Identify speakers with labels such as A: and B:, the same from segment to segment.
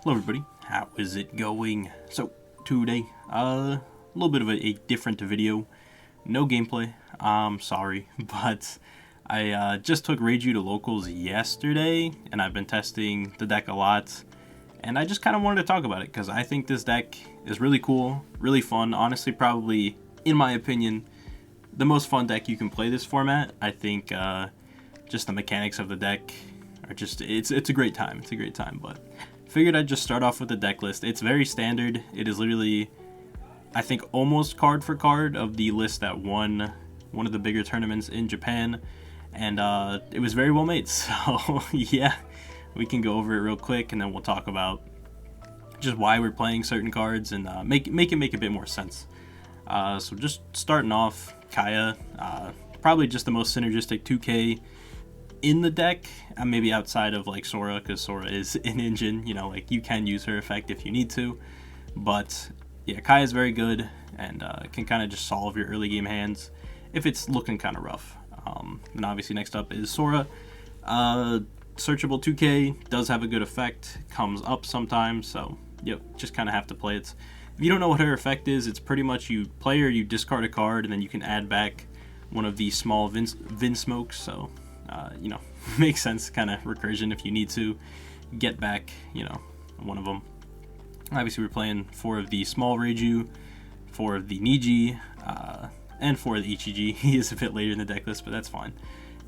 A: Hello everybody, how is it going? So today, a little bit of a different video. No gameplay, sorry, but I just took Reiju to locals yesterday, and I've been testing the deck a lot, and I just kind of wanted to talk about it, because I think this deck is really cool, really fun, honestly probably, in my opinion, the most fun deck you can play this format. I think just the mechanics of the deck are just, it's a great time, but figured I'd just start off with the deck list. It's very standard. It is literally, I think, almost card for card of the list that won one of the bigger tournaments in Japan, and it was very well made. So yeah, we can go over it real quick, and then we'll talk about just why we're playing certain cards and make it make a bit more sense. So just starting off, Kaya, probably just the most synergistic 2K in the deck, maybe outside of like Sora, because Sora is an engine, you know, like you can use her effect if you need to, but yeah, Kaya is very good and can kind of just solve your early game hands if it's looking kind of rough. And obviously next up is Sora. Searchable 2K, does have a good effect, comes up sometimes, so yep, just kind of have to play it. If you don't know what her effect is, it's pretty much you play her, you discard a card, and then you can add back one of these small Vin smokes, so you know, makes sense, kind of recursion if you need to get back, you know, one of them. Obviously we're playing 4 of the small Reiju, 4 of the Niji, and 4 of the Ichiji. He is a bit later in the deck list, but that's fine.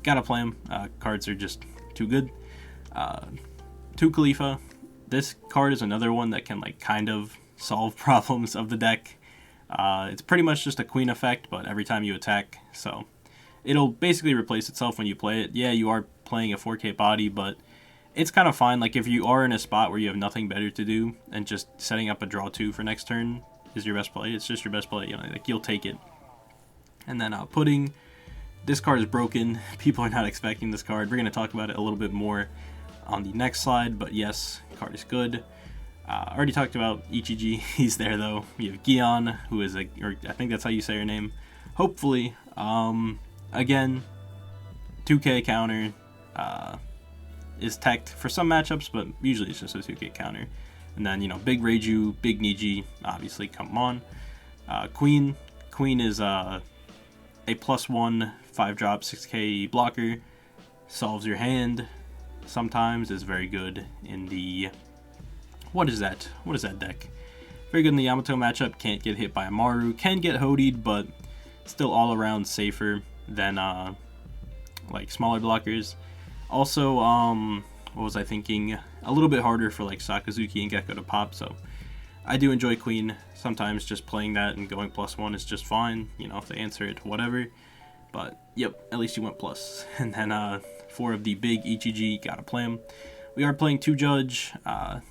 A: Gotta play him. Cards are just too good. 2 Khalifa. This card is another one that can like kind of solve problems of the deck. It's pretty much just a queen effect, but every time you attack, so it'll basically replace itself when you play it. Yeah, you are playing a 4K body, but it's kind of fine. Like if you are in a spot where you have nothing better to do and just setting up a draw 2 for next turn is your best play, it's just your best play, you know, like you'll take it. And then Pudding, this card is broken. People are not expecting this card. We're going to talk about it a little bit more on the next slide, but yes, card is good. Already talked about Ichiji. He's there though. We have Gion, who is or I think that's how you say her name. Hopefully. Again, 2K counter is teched for some matchups, but usually it's just a 2K counter. And then, you know, big Reiju, big Niji, obviously, come on. Queen is a +1 5-drop 6K blocker, solves your hand. Sometimes is very good in the what is that deck? Very good in the Yamato matchup. Can't get hit by a Maru. Can get Hodied, but still all around safer than like smaller blockers. Also, what was I thinking? A little bit harder for like Sakazuki and Gecko to pop, so I do enjoy Queen. Sometimes just playing that and going +1 is just fine, you know, if they answer it, whatever. But yep, at least you went plus. And then 4 of the big Ichiji, gotta play them. We are playing 2 Judge.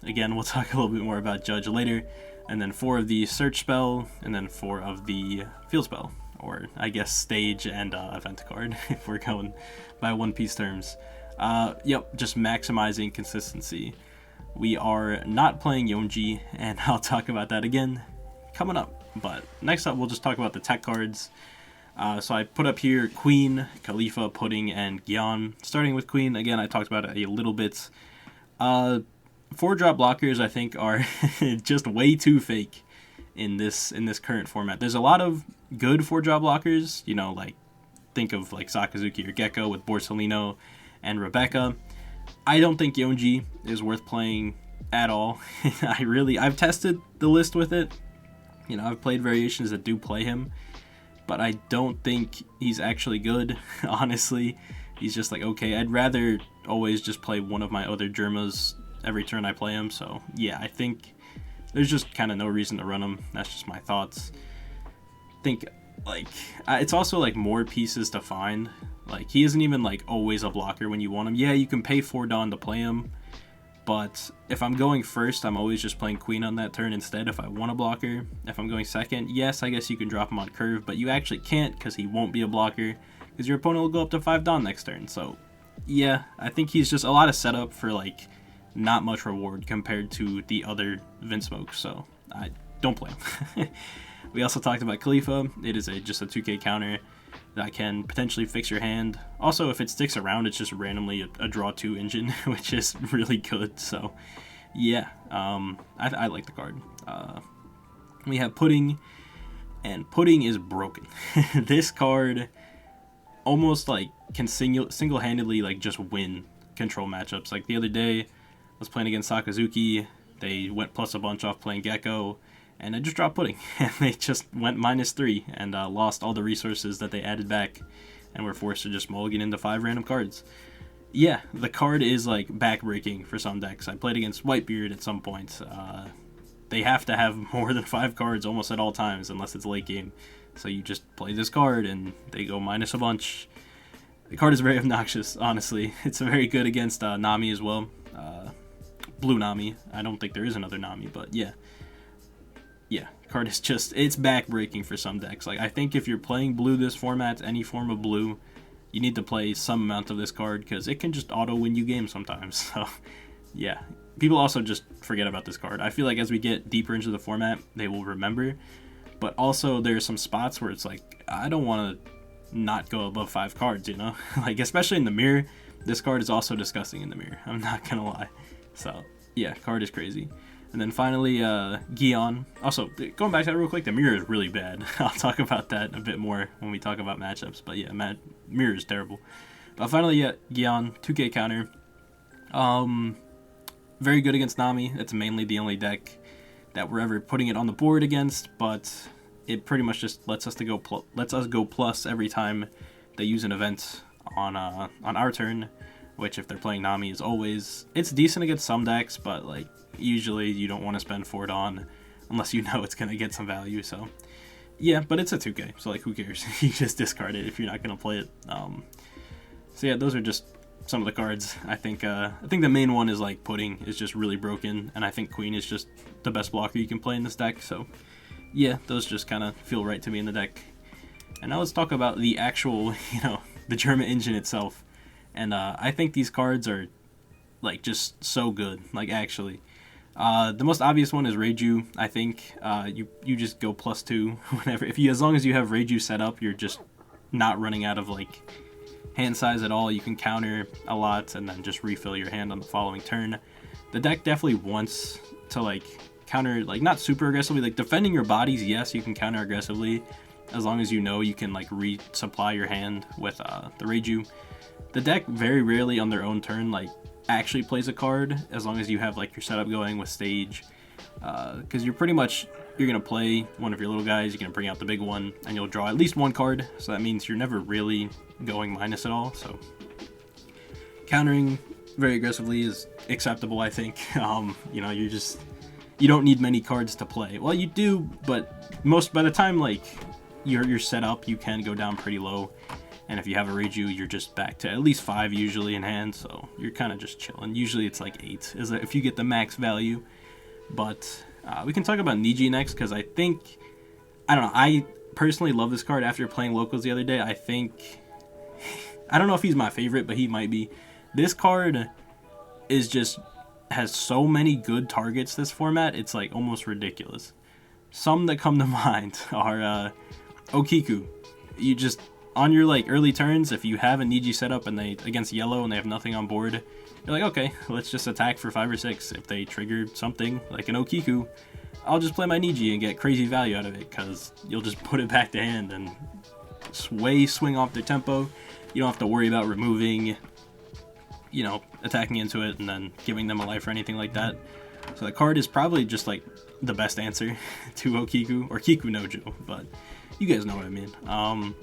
A: Again, we'll talk a little bit more about Judge later. And then 4 of the Search spell, and then 4 of the Field spell. Or I guess stage and event card if we're going by One Piece terms. Yep, just maximizing consistency. We are not playing Yonji, and I'll talk about that again coming up. But next up, we'll just talk about the tech cards. So I put up here Queen, Khalifa, Pudding, and Gion. Starting with Queen, again, I talked about it a little bit. 4-drop blockers, I think, are just way too fake in this current format. There's a lot of good 4-drop blockers, you know, like think of like Sakazuki or Gecko with Borsalino and Rebecca. I don't think Yonji is worth playing at all. I've tested the list with it. You know, I've played variations that do play him, but I don't think he's actually good, honestly. He's just like, okay, I'd rather always just play one of my other Germas every turn I play him, so yeah, I think there's just kind of no reason to run him. That's just my thoughts. I think, like, it's also, like, more pieces to find. Like, he isn't even, like, always a blocker when you want him. Yeah, you can pay 4 Dawn to play him, but if I'm going first, I'm always just playing Queen on that turn instead if I want a blocker. If I'm going second, yes, I guess you can drop him on curve, but you actually can't because he won't be a blocker because your opponent will go up to 5 Dawn next turn. So, yeah, I think he's just a lot of setup for, like, not much reward compared to the other Vinsmokes, so I don't play him. We also talked about Khalifa. It is just a 2K counter that can potentially fix your hand. Also, if it sticks around, it's just randomly a draw 2 engine, which is really good, so yeah, I like the card. We have Pudding, and Pudding is broken. This card almost like can single-handedly like just win control matchups. Like the other day, I was playing against Sakazuki. They went plus a bunch off playing Gecko, and I just dropped Pudding, and they just went -3 and lost all the resources that they added back, and were forced to just mulligan into 5 random cards. Yeah, the card is like backbreaking for some decks. I played against Whitebeard at some point. They have to have more than 5 cards almost at all times unless it's late game. So you just play this card and they go minus a bunch. The card is very obnoxious, honestly. It's very good against Nami as well. Blue Nami. I don't think there is another Nami, but yeah. Yeah, card is just, it's backbreaking for some decks. Like, I think if you're playing blue this format, any form of blue, you need to play some amount of this card because it can just auto-win you games sometimes. So, yeah. People also just forget about this card. I feel like as we get deeper into the format, they will remember. But also, there are some spots where it's like, I don't want to not go above 5 cards, you know? Like, especially in the mirror, this card is also disgusting in the mirror. I'm not going to lie. So, yeah, card is crazy. And then finally, Gion. Also, going back to that real quick, the mirror is really bad. I'll talk about that a bit more when we talk about matchups. But yeah, mirror is terrible. But finally, yeah, Gion, 2k counter. Very good against Nami. That's mainly the only deck that we're ever putting it on the board against. But it pretty much just lets us go plus every time they use an event on our turn. Which, if they're playing Nami, is always, it's decent against some decks, but like usually you don't want to spend 4 Dawn unless you know it's gonna get some value. So yeah, but it's a 2k, so like who cares? You just discard it if you're not gonna play it. So yeah, those are just some of the cards. I think the main one is like Pudding is just really broken, and I think Queen is just the best blocker you can play in this deck. So yeah, those just kind of feel right to me in the deck. And now let's talk about the actual, the German engine itself. And I think these cards are like just so good. Like actually, the most obvious one is Reiju. I think you just go +2 whenever, as long as you have Reiju set up, you're just not running out of like hand size at all. You can counter a lot and then just refill your hand on the following turn. The deck definitely wants to like counter, like not super aggressively, like defending your bodies. Yes, you can counter aggressively as long as you know you can like resupply your hand with the Reiju. The deck very rarely on their own turn like actually plays a card as long as you have like your setup going with stage, because you're gonna play one of your little guys, you're gonna bring out the big one, and you'll draw at least 1 card. So that means you're never really going minus at all. So countering very aggressively is acceptable, I think. You don't need many cards to play. Well, you do, but by the time like you're set up, you can go down pretty low. And if you have a Reiju, you're just back to at least 5 usually in hand, so you're kind of just chilling. Usually it's like 8 if you get the max value. But we can talk about Niji next, because I think, I don't know, I personally love this card after playing locals the other day. I don't know if he's my favorite, but he might be. This card has so many good targets this format, it's like almost ridiculous. Some that come to mind are Okiku. You just, on your like early turns, if you have a Niji set up and they against yellow and they have nothing on board, you're like, okay, let's just attack for 5 or 6. If they trigger something like an Okiku, I'll just play my Niji and get crazy value out of it, because you'll just put it back to hand and swing off their tempo. You don't have to worry about removing, attacking into it and then giving them a life or anything like that. So the card is probably just like the best answer to Okiku, or Kiku Nojo, but you guys know what I mean.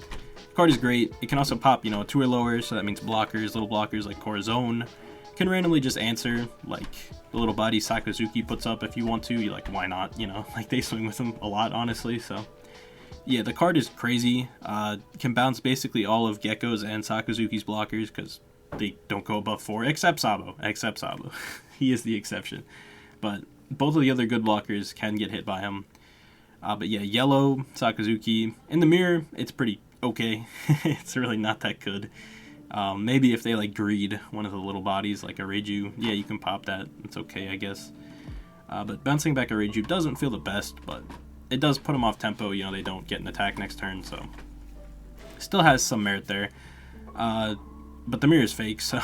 A: Card is great. It can also pop, 2 or lower, so that means little blockers like Corazon can randomly just answer, like the little body Sakazuki puts up if you want to. You're like, why not? Like they swing with them a lot, honestly. So yeah, the card is crazy. Can bounce basically all of Gecko's and Sakazuki's blockers because they don't go above 4, except Sabo. He is the exception. But both of the other good blockers can get hit by him. But yeah, yellow, Sakazuki. In the mirror, it's pretty okay. It's really not that good. Maybe if they like greed one of the little bodies like a Reiju, yeah, you can pop that. It's okay, I guess. But bouncing back a Reiju doesn't feel the best, but it does put them off tempo. They don't get an attack next turn, so still has some merit there. but the mirror is fake, so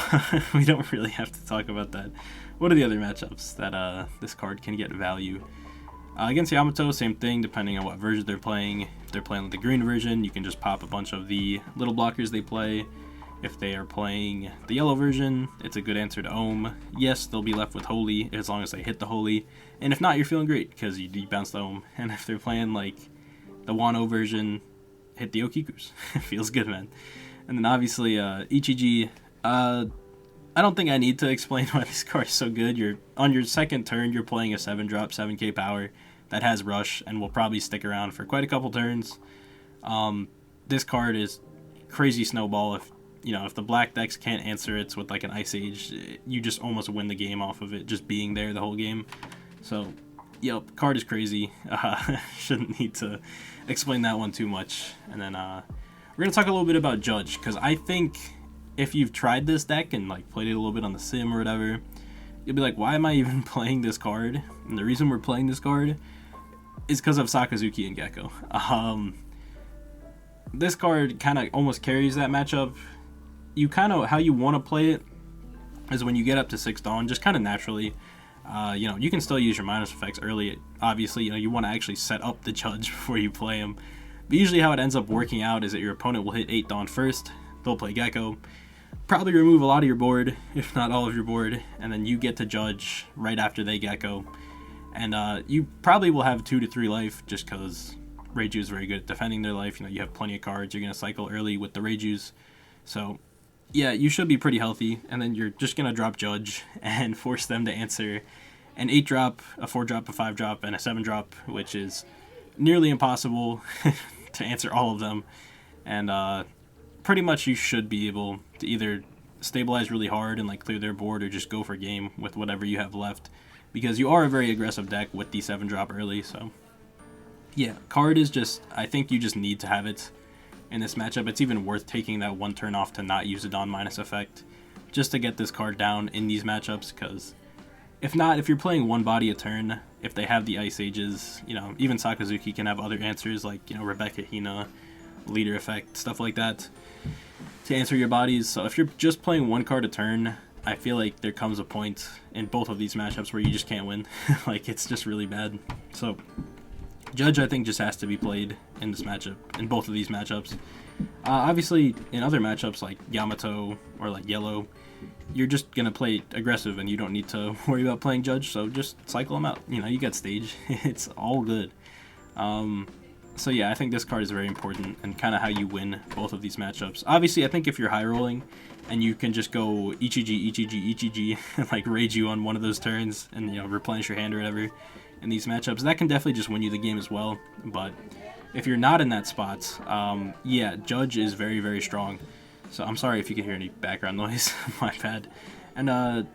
A: we don't really have to talk about that. What are the other matchups that this card can get value? Against Yamato, same thing, depending on what version they're playing. If they're playing with the green version, you can just pop a bunch of the little blockers they play. If they are playing the yellow version, it's a good answer to Ohm. Yes, they'll be left with Holy as long as they hit the Holy. And if not, you're feeling great because you bounce the Ohm. And if they're playing like the Wano version, hit the Okikus. It feels good, man. And then obviously Ichiji, I don't think I need to explain why this card is so good. You're on your second turn, you're playing a 7-drop, 7k power that has Rush and will probably stick around for quite a couple turns. This card is crazy snowball. If the black decks can't answer it with like an Ice Age, you just almost win the game off of it just being there the whole game. So, yep, card is crazy. Shouldn't need to explain that one too much. And then we're gonna talk a little bit about Judge, because I think if you've tried this deck and like played it a little bit on the sim or whatever, you'll be like, why am I even playing this card? And the reason we're playing this card is because of Sakazuki and Gecko. This card kind of almost carries that matchup. How you want to play it is when you get up to 6 Dawn, just kind of naturally. You can still use your minus effects early. Obviously, you want to actually set up the Judge before you play him. But usually how it ends up working out is that your opponent will hit 8 Dawn first. They'll play Gecko. Probably remove a lot of your board, if not all of your board. And then you get to Judge right after they Gecko. And you probably will have 2 to 3 life just because Reiju is very good at defending their life. You have plenty of cards. You're going to cycle early with the Reijus. So, yeah, you should be pretty healthy. And then you're just going to drop Judge and force them to answer an 8-drop, a 4-drop, a 5-drop, and a 7-drop, which is nearly impossible to answer all of them. And pretty much you should be able to either stabilize really hard and like clear their board or just go for game with whatever you have left, because you are a very aggressive deck with the 7-drop early. So yeah, card is just, I think you just need to have it in this matchup. It's even worth taking that 1 turn off to not use a Dawn minus effect just to get this card down in these matchups, because if not, if you're playing 1 body a turn, if they have the Ice Ages, even Sakazuki can have other answers like, Rebecca Hina, leader effect, stuff like that to answer your bodies. So if you're just playing 1 card a turn, I feel like there comes a point in both of these matchups where you just can't win. Like, it's just really bad. So Judge, I think, just has to be played in this matchup, in both of these matchups. Obviously, in other matchups like Yamato or like Yellow, you're just going to play aggressive and you don't need to worry about playing Judge, so just cycle them out. You got stage. It's all good. So yeah, I think this card is very important and kind of how you win both of these matchups. Obviously, I think if you're high rolling and you can just go Ichiji, like Reiju on one of those turns and, replenish your hand or whatever in these matchups, that can definitely just win you the game as well. But if you're not in that spot, yeah, Judge is very, very strong. So I'm sorry if you can hear any background noise. My bad. And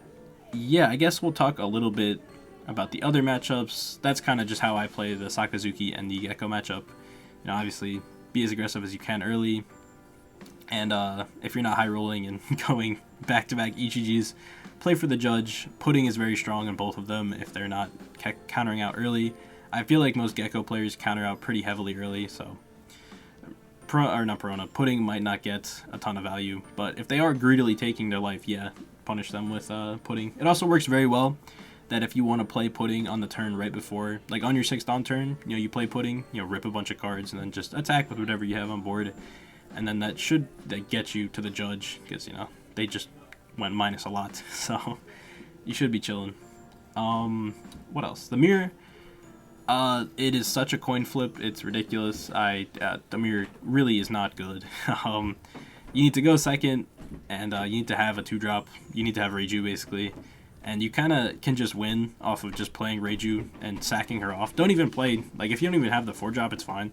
A: yeah, I guess we'll talk a little bit about the other matchups. That's kind of just how I play the Sakazuki and the Gecko matchup. Obviously, be as aggressive as you can early. And if you're not high rolling and going back-to-back Ichijis, play for the Judge. Pudding is very strong in both of them if they're not countering out early. I feel like most Gecko players counter out pretty heavily early, so Pudding might not get a ton of value, but if they are greedily taking their life, yeah, punish them with Pudding. It also works very well that if you want to play Pudding on the turn right before, like on your 6th Dawn turn, you play Pudding, rip a bunch of cards and then just attack with whatever you have on board, and then that get you to the Judge, because they just went minus a lot, so you should be chilling. What else? The mirror. It is such a coin flip, it's ridiculous. The mirror really is not good. You need to go second, and you need to have a 2-drop. You need to have Reiju, basically. And you kind of can just win off of just playing Reiju and sacking her off. Don't even play, like, if you don't even have the 4-drop, it's fine.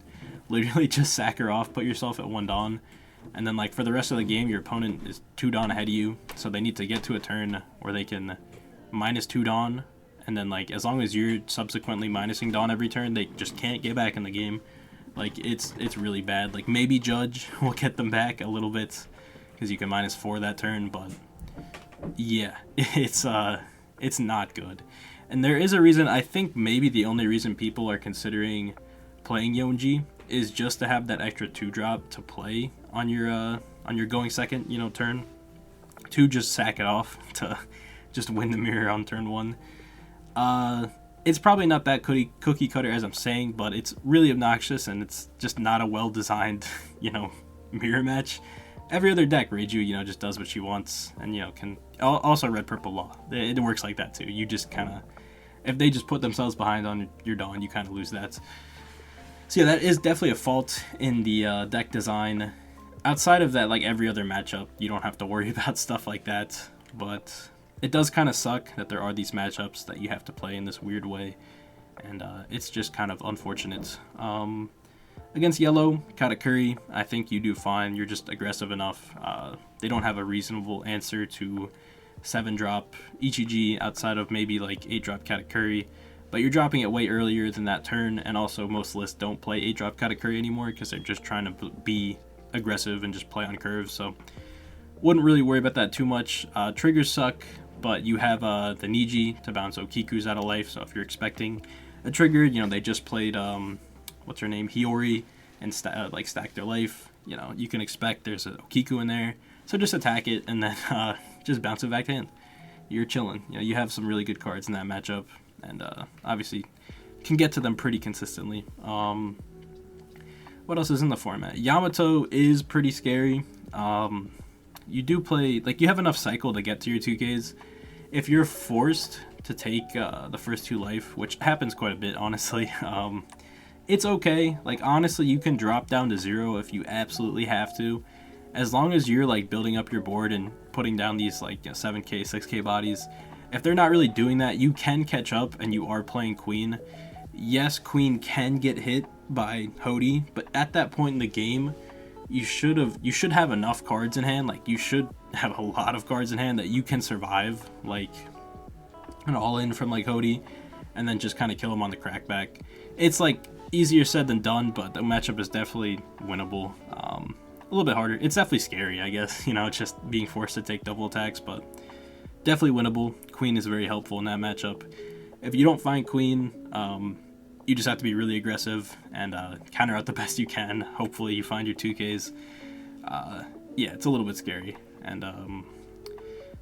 A: Literally just sack her off, put yourself at 1 Dawn. And then, like, for the rest of the game, your opponent is 2 Dawn ahead of you. So they need to get to a turn where they can minus 2 Dawn. And then, like, as long as you're subsequently minusing Dawn every turn, they just can't get back in the game. Like, it's really bad. Like, maybe Judge will get them back a little bit, because you can minus 4 that turn, but yeah, it's not good. And there is a reason, I think maybe the only reason people are considering playing Yonji is just to have that extra 2-drop to play on your going second, turn. 2, just sack it off to just win the mirror on turn 1. It's probably not that cookie cutter as I'm saying, but it's really obnoxious, and it's just not a well-designed, mirror match. Every other deck, Reiju, just does what she wants, and, can... Also, red-purple law. It works like that, too. You just kind of... If they just put themselves behind on your Dawn, you kind of lose that. So, yeah, that is definitely a fault in the deck design. Outside of that, like every other matchup, you don't have to worry about stuff like that, but... It does kind of suck that there are these matchups that you have to play in this weird way, and it's just kind of unfortunate. Against yellow, Katakuri, I think you do fine. You're just aggressive enough. They don't have a reasonable answer to 7-drop Ichiji outside of maybe like 8-drop Katakuri, but you're dropping it way earlier than that turn, and also most lists don't play 8-drop Katakuri anymore because they're just trying to be aggressive and just play on curves, so wouldn't really worry about that too much. Triggers suck. But you have the Niji to bounce Okiku's out of life, so if you're expecting a trigger, they just played, what's her name, Hiyori, and stacked their life, you can expect there's an Okiku in there, so just attack it, and then just bounce it back to hand. You're chilling. You have some really good cards in that matchup, and obviously can get to them pretty consistently. What else is in the format? Yamato is pretty scary. You do play, you have enough cycle to get to your 2Ks. If you're forced to take the first 2 life, which happens quite a bit, honestly, it's okay. Honestly, you can drop down to 0 if you absolutely have to. As long as you're, building up your board and putting down these, 7K, 6K bodies. If they're not really doing that, you can catch up, and you are playing Queen. Yes, Queen can get hit by Hody, but at that point in the game, you should have enough cards in hand. You should have a lot of cards in hand that you can survive, an all-in from Hody, and then just kind of kill him on the crackback. It's easier said than done, but the matchup is definitely winnable. A little bit harder. It's definitely scary, I guess. Just being forced to take double attacks, but definitely winnable. Queen is very helpful in that matchup. If you don't find Queen, you just have to be really aggressive and counter out the best you can. Hopefully you find your 2Ks. Yeah, it's a little bit scary. And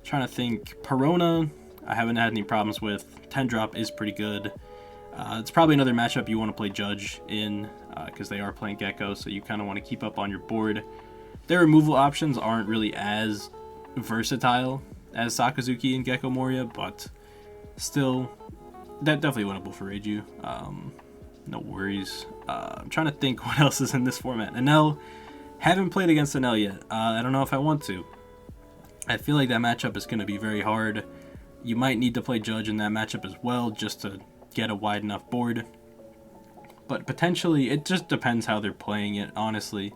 A: trying to think. Perona, I haven't had any problems with. 10-drop is pretty good. It's probably another matchup you want to play Judge in because they are playing Gecko, so you kind of want to keep up on your board. Their removal options aren't really as versatile as Sakazuki and Gecko Moria, but still... definitely winnable for Reiju. No worries. I'm trying to think what else is in this format. Enel. Haven't played against Enel yet. I don't know if I want to. I feel like that matchup is going to be very hard. You might need to play Judge in that matchup as well just to get a wide enough board. But potentially, it just depends how they're playing it, honestly.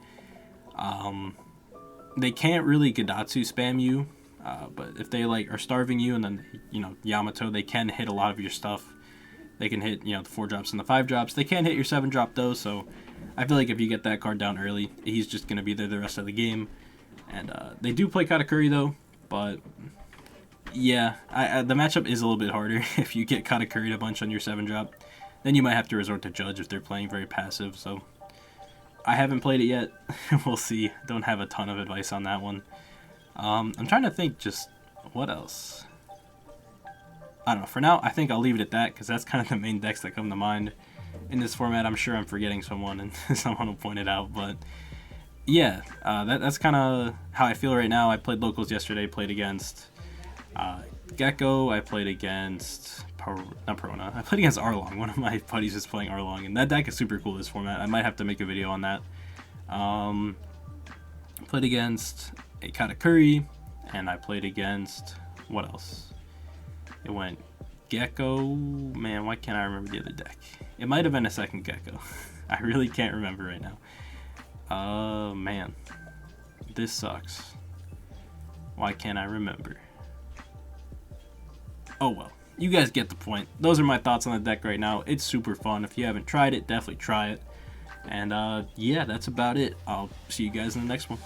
A: They can't really Gadatsu spam you. But if they are starving you and then Yamato, they can hit a lot of your stuff. They can hit the 4-drops and the 5-drops. They can't hit your 7-drop though, so I feel like if you get that card down early, he's just gonna be there the rest of the game. And they do play Katakuri though, but yeah, the matchup is a little bit harder if you get Katakuri'd a bunch on your 7-drop. Then you might have to resort to Judge if they're playing very passive. So I haven't played it yet. We'll see. Don't have a ton of advice on that one. I'm trying to think just what else. I don't know. For now, I think I'll leave it at that because that's kind of the main decks that come to mind in this format. I'm sure I'm forgetting someone and someone will point it out. But yeah, that's kind of how I feel right now. I played locals yesterday, played against Gecko. I played against... not Perona. I played against Arlong. One of my buddies is playing Arlong, and that deck is super cool this format. I might have to make a video on that. Played against a Katakuri, and I played against... what else? It went Gecko... man, why can't I remember the other deck? It might have been a second Gecko. I really can't remember right now. Man. This sucks. Why can't I remember? Oh well. You guys get the point. Those are my thoughts on the deck right now. It's super fun. If you haven't tried it, definitely try it. And yeah, that's about it. I'll see you guys in the next one.